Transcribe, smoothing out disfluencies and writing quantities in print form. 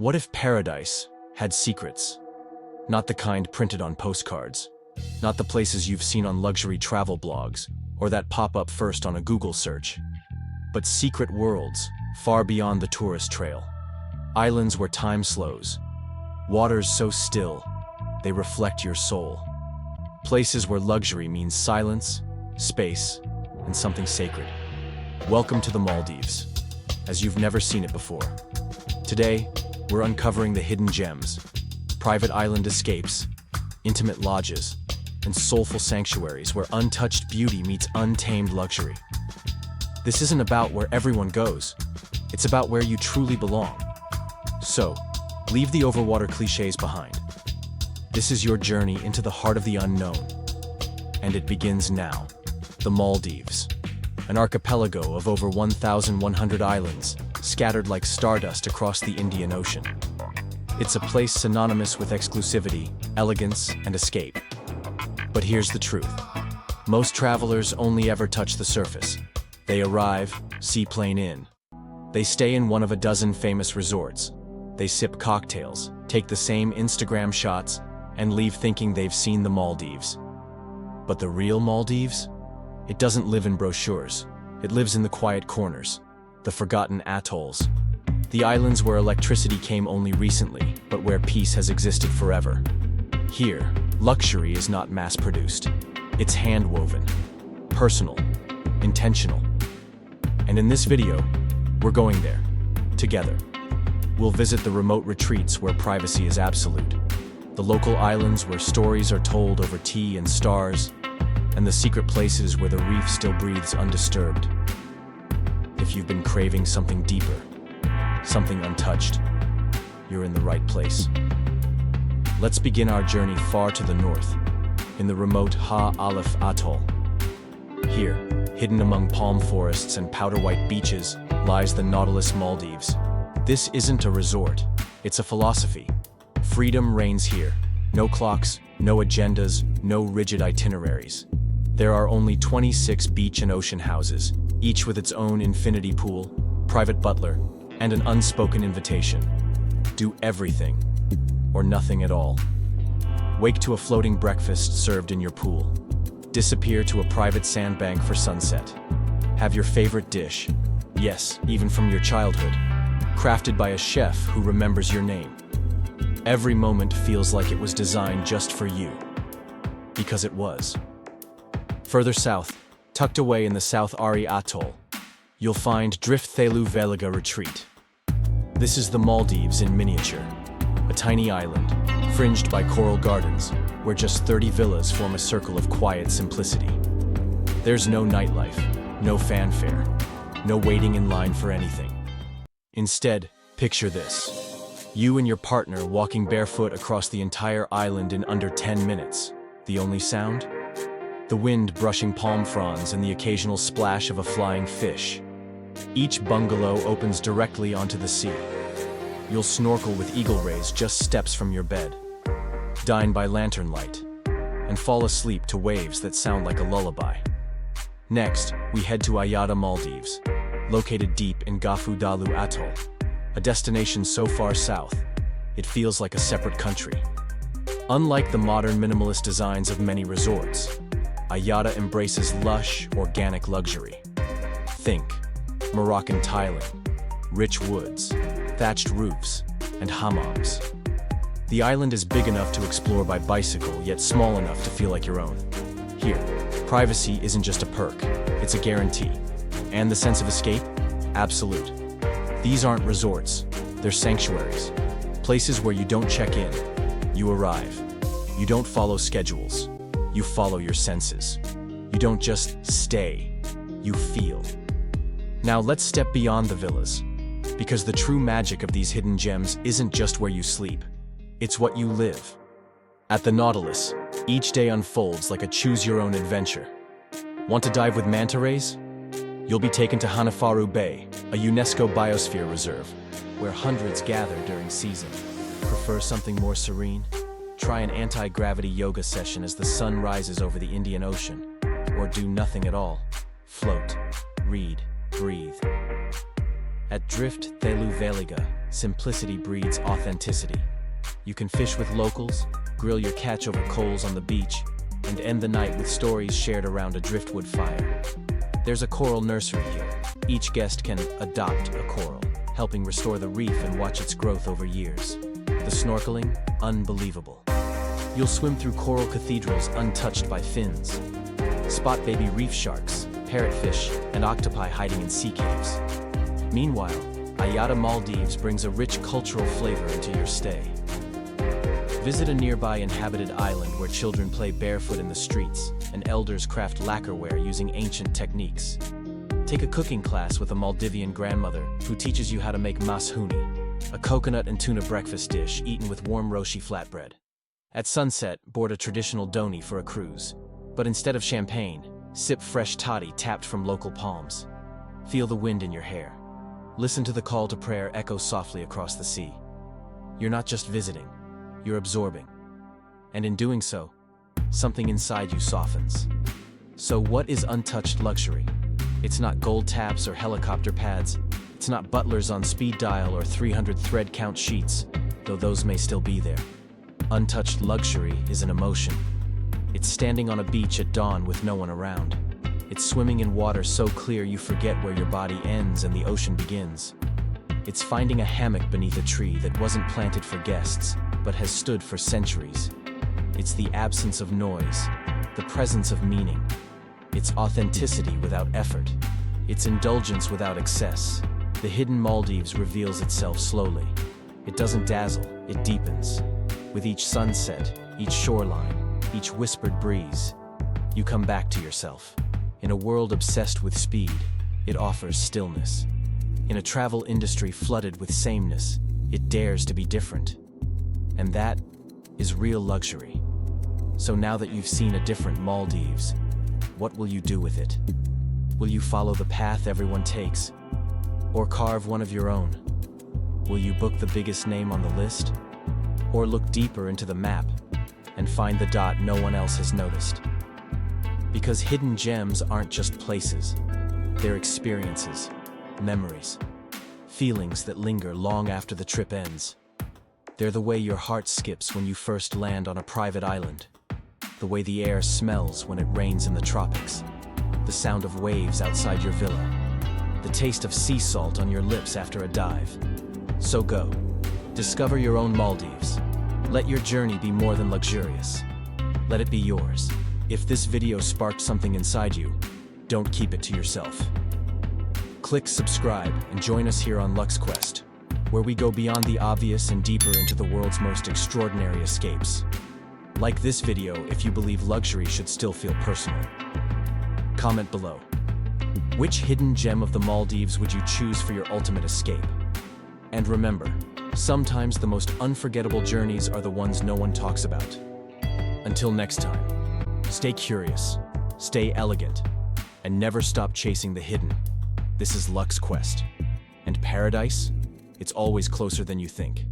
What if paradise had secrets? Not the kind printed on postcards, not the places you've seen on luxury travel blogs, or that pop up first on a Google search, but secret worlds far beyond the tourist trail. Islands where time slows, waters so still, they reflect your soul. Places where luxury means silence, space, and something sacred. Welcome to the Maldives, as you've never seen it before. Today, we're uncovering the hidden gems, private island escapes, intimate lodges, and soulful sanctuaries where untouched beauty meets untamed luxury. This isn't about where everyone goes, it's about where you truly belong. So, leave the overwater cliches behind. This is your journey into the heart of the unknown. And it begins now. The Maldives, an archipelago of over 1,100 islands, scattered like stardust across the Indian Ocean. It's a place synonymous with exclusivity, elegance, and escape. But here's the truth. Most travelers only ever touch the surface. They arrive, seaplane in. They stay in one of a dozen famous resorts. They sip cocktails, take the same Instagram shots, and leave thinking they've seen the Maldives. But the real Maldives? It doesn't live in brochures. It lives in the quiet corners, the forgotten atolls, the islands where electricity came only recently, but where peace has existed forever. Here, luxury is not mass-produced. It's hand-woven, personal, intentional. And in this video, we're going there, together. We'll visit the remote retreats where privacy is absolute, the local islands where stories are told over tea and stars, and the secret places where the reef still breathes undisturbed. If you've been craving something deeper, something untouched, you're in the right place. Let's begin our journey far to the north, in the remote Ha Alif Atoll. Here, hidden among palm forests and powder-white beaches, lies the Nautilus Maldives. This isn't a resort, it's a philosophy. Freedom reigns here. No clocks, no agendas, no rigid itineraries. There are only 26 beach and ocean houses, each with its own infinity pool, private butler, and an unspoken invitation. Do everything, or nothing at all. Wake to a floating breakfast served in your pool. Disappear to a private sandbank for sunset. Have your favorite dish, yes, even from your childhood, crafted by a chef who remembers your name. Every moment feels like it was designed just for you. Because it was. Further south, tucked away in the South Ari Atoll, you'll find Drift Thelu Veliga Retreat. This is the Maldives in miniature, a tiny island, fringed by coral gardens, where just 30 villas form a circle of quiet simplicity. There's no nightlife, no fanfare, no waiting in line for anything. Instead, picture this. You and your partner walking barefoot across the entire island in under 10 minutes. The only sound? The wind brushing palm fronds and the occasional splash of a flying fish. Each bungalow opens directly onto the sea. You'll snorkel with eagle rays just steps from your bed, dine by lantern light, and fall asleep to waves that sound like a lullaby. Next, we head to Ayada Maldives, located deep in Gafu Dalu Atoll, a destination so far south, it feels like a separate country. Unlike the modern minimalist designs of many resorts, Ayada embraces lush, organic luxury. Think Moroccan tiling, rich woods, thatched roofs, and hammams. The island is big enough to explore by bicycle, yet small enough to feel like your own. Here, privacy isn't just a perk, it's a guarantee. And the sense of escape? Absolute. These aren't resorts, they're sanctuaries. Places where you don't check in, you arrive. You don't follow schedules, you follow your senses. You don't just stay, you feel. Now let's step beyond the villas, because the true magic of these hidden gems isn't just where you sleep, it's what you live. At the Nautilus, each day unfolds like a choose-your-own adventure. Want to dive with manta rays? You'll be taken to Hanafaru Bay, a UNESCO biosphere reserve, where hundreds gather during season. Prefer something more serene? Try an anti-gravity yoga session as the sun rises over the Indian Ocean. Or do nothing at all. Float, read, breathe. At Drift Thelu Veliga, simplicity breeds authenticity. You can fish with locals, grill your catch over coals on the beach, and end the night with stories shared around a driftwood fire. There's a coral nursery here. Each guest can adopt a coral, helping restore the reef and watch its growth over years. The snorkeling, unbelievable. You'll swim through coral cathedrals untouched by fins. Spot baby reef sharks, parrotfish, and octopi hiding in sea caves. Meanwhile, Ayada Maldives brings a rich cultural flavor into your stay. Visit a nearby inhabited island where children play barefoot in the streets and elders craft lacquerware using ancient techniques. Take a cooking class with a Maldivian grandmother who teaches you how to make mas huni, a coconut and tuna breakfast dish eaten with warm roshi flatbread. At sunset, board a traditional doni for a cruise. But instead of champagne, sip fresh toddy tapped from local palms. Feel the wind in your hair. Listen to the call to prayer echo softly across the sea. You're not just visiting, you're absorbing. And in doing so, something inside you softens. So what is untouched luxury? It's not gold taps or helicopter pads. It's not butlers on speed dial or 300 thread count sheets, though those may still be there. Untouched luxury is an emotion. It's standing on a beach at dawn with no one around. It's swimming in water so clear you forget where your body ends and the ocean begins. It's finding a hammock beneath a tree that wasn't planted for guests, but has stood for centuries. It's the absence of noise, the presence of meaning. It's authenticity without effort. It's indulgence without excess. The hidden Maldives reveals itself slowly. It doesn't dazzle, it deepens. With each sunset, each shoreline, each whispered breeze, you come back to yourself. In a world obsessed with speed, it offers stillness. In a travel industry flooded with sameness, it dares to be different. And that is real luxury. So now that you've seen a different Maldives, what will you do with it? Will you follow the path everyone takes? Or carve one of your own? Will you book the biggest name on the list? Or look deeper into the map and find the dot no one else has noticed? Because hidden gems aren't just places. They're experiences, memories, feelings that linger long after the trip ends. They're the way your heart skips when you first land on a private island, the way the air smells when it rains in the tropics, the sound of waves outside your villa, the taste of sea salt on your lips after a dive. So go, discover your own Maldives. Let your journey be more than luxurious. Let it be yours. If this video sparked something inside you, don't keep it to yourself. Click subscribe and join us here on Luxe Quest, where we go beyond the obvious and deeper into the world's most extraordinary escapes. Like this video if you believe luxury should still feel personal. Comment below. Which hidden gem of the Maldives would you choose for your ultimate escape? And remember, sometimes the most unforgettable journeys are the ones no one talks about. Until next time, stay curious, stay elegant, and never stop chasing the hidden. This is Luxe Quest. And paradise? It's always closer than you think.